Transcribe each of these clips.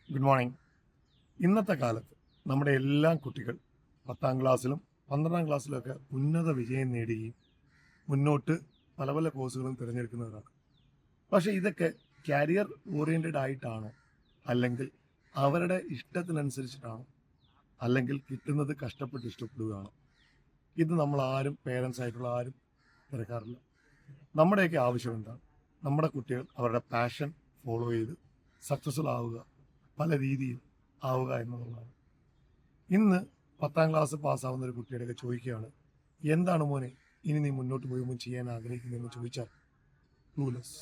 Good morning. ഇന്നത്തെ കാലത്ത് നമ്മുടെ എല്ലാ കുട്ടികൾ 10ാം ക്ലാസ്സിലും 12ാം ക്ലാസ്സിലൊക്കെ ഉന്നത വിജയം നേടുകയും മുന്നോട്ട് പല പല കോഴ്സുകളും തിരഞ്ഞെടുക്കുന്നവരാണ്. പക്ഷേ ഇതൊക്കെ കരിയർ ഓറിയൻറ്റഡ് ആയിട്ടാണോ, അല്ലെങ്കിൽ അവരുടെ ഇഷ്ടത്തിനനുസരിച്ചിട്ടാണോ, അല്ലെങ്കിൽ കിട്ടുന്നത് കഷ്ടപ്പെട്ട് ഇഷ്ടപ്പെടുകയാണോ? ഇത് നമ്മൾ ആരും പേരൻസ് ആയിട്ടുള്ള ആരും തിരക്കാറില്ല. നമ്മുടെയൊക്കെ ആവശ്യം എന്താണ്? നമ്മുടെ കുട്ടികൾ അവരുടെ പാഷൻ ഫോളോ ചെയ്ത് സക്സസ്ഫുൾ ആവുക, പല രീതിയിൽ ആവുക എന്നുള്ളതാണ്. ഇന്ന് 10ാം ക്ലാസ് പാസ്സാവുന്ന ഒരു കുട്ടിയുടെയൊക്കെ ചോദിക്കുകയാണ്, എന്താണ് മോനെ ഇനി നീ മുന്നോട്ട് പോകുമ്പോൾ ചെയ്യാൻ ആഗ്രഹിക്കുന്നതെന്ന് ചോദിച്ചാൽ ക്ലൂലെസ്.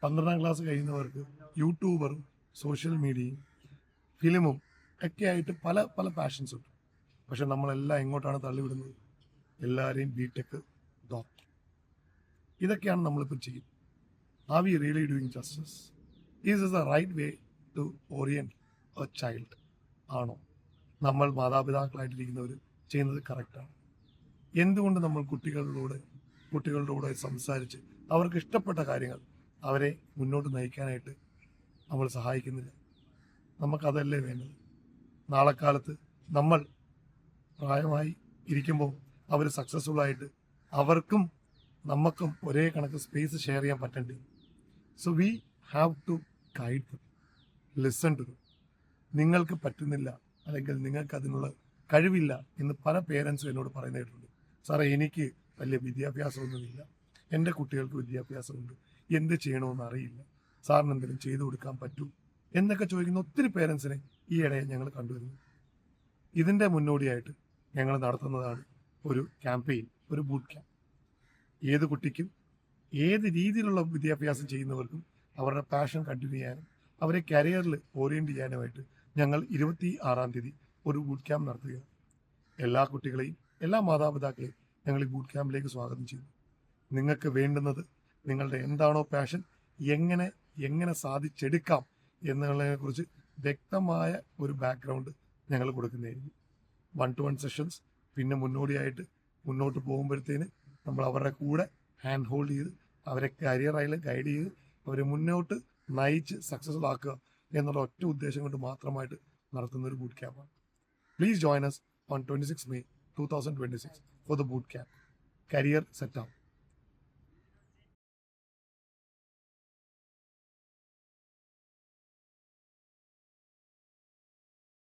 12ാം ക്ലാസ് കഴിയുന്നവർക്ക് യൂട്യൂബറും സോഷ്യൽ മീഡിയയും ഫിലിമും ഒക്കെ ആയിട്ട് പല പല പാഷൻസ് ഉണ്ട്. പക്ഷെ നമ്മളെല്ലാം എങ്ങോട്ടാണ് തള്ളിവിടുന്നത്? എല്ലാവരെയും ബിടെക്, ഡോക്ടർ, ഇതൊക്കെയാണ് നമ്മളിപ്പോൾ ചെയ്യുന്നത്. Are we really doing justice? Is is the right way to orient a child? ആണോ നമ്മൾ മാതാപിതാക്കളായിട്ടിരിക്കുന്നവർ ചെയ്യുന്നത് കറക്റ്റാണ്? എന്തുകൊണ്ട് നമ്മൾ കുട്ടികളുടെ കൂടെ സംസാരിച്ച് അവർക്ക് ഇഷ്ടപ്പെട്ട കാര്യങ്ങൾ അവരെ മുന്നോട്ട് നയിക്കാനായിട്ട് നമ്മൾ സഹായിക്കുന്നില്ല? നമുക്കതല്ലേ വേണ്ടത്? നാളെ കാലത്ത് നമ്മൾ പ്രായമായി ഇരിക്കുമ്പോൾ അവർ സക്സസ്ഫുൾ ആയിട്ട് അവർക്കും നമുക്കും ഒരേ കണക്ക് സ്പേസ് ഷെയർ ചെയ്യാൻ പറ്റണ്ടേ? So we have to guide them, listen to them. നിങ്ങൾക്ക് പറ്റുന്നില്ല, അല്ലെങ്കിൽ നിങ്ങൾക്ക് അതിനുള്ള കഴിവില്ല എന്ന് പല പേരൻസും എന്നോട് പറയുന്നതായിട്ടുണ്ട്. സാറേ, എനിക്ക് വലിയ വിദ്യാഭ്യാസമൊന്നുമില്ല, എൻ്റെ കുട്ടികൾക്ക് വിദ്യാഭ്യാസമുണ്ട്, എന്ത് ചെയ്യണമെന്ന് അറിയില്ല, സാറിന് എന്തെങ്കിലും ചെയ്തു കൊടുക്കാൻ പറ്റൂ എന്നൊക്കെ ചോദിക്കുന്ന ഒത്തിരി പേരൻസിനെ ഈയിടെ ഞങ്ങൾ കണ്ടുവരുന്നു. ഇതിൻ്റെ മുന്നോടിയായിട്ട് ഞങ്ങൾ നടത്തുന്നതാണ് ഒരു ക്യാമ്പയിൻ, ഒരു ബൂട്ട് ക്യാമ്പ്. ഏത് കുട്ടിക്കും ഏത് രീതിയിലുള്ള വിദ്യാഭ്യാസം ചെയ്യുന്നവർക്കും അവരുടെ പാഷൻ കണ്ടിന്യൂ ചെയ്യാനും അവരെ കരിയറിൽ ഓറിയൻറ്റ് ചെയ്യാനുമായിട്ട് ഞങ്ങൾ 26-ാം തീയതി ഒരു ബൂട്ട് ക്യാമ്പ് നടത്തുകയാണ്. എല്ലാ കുട്ടികളെയും എല്ലാ മാതാപിതാക്കളെയും ഞങ്ങൾ ഈ ബൂട്ട് ക്യാമ്പിലേക്ക് സ്വാഗതം ചെയ്യുന്നു. നിങ്ങൾക്ക് വേണ്ടുന്നത് നിങ്ങളുടെ എന്താണോ പാഷൻ, എങ്ങനെ സാധിച്ചെടുക്കാം എന്നുള്ളതിനെക്കുറിച്ച് വ്യക്തമായ ഒരു ബാക്ക്ഗ്രൗണ്ട് ഞങ്ങൾ കൊടുക്കുന്നതായിരിക്കും. 1-to-1 സെഷൻസ്, പിന്നെ മുന്നോടിയായിട്ട് മുന്നോട്ട് പോകുമ്പോഴത്തേന് നമ്മൾ അവരുടെ കൂടെ ഹാൻഡ് ഹോൾഡ് ചെയ്ത് അവരെ കരിയറായി ഗൈഡ് ചെയ്ത് അവരെ മുന്നോട്ട് നയിച്ച് സക്സസ്ഫുൾ ആക്കുക എന്നുള്ള ഒറ്റ ഉദ്ദേശം കൊണ്ട് മാത്രമായിട്ട് നടത്തുന്ന ഒരു boot ക്യാമ്പാണ്. Please join us on 26 May 2026 for the boot camp. Career Set Up.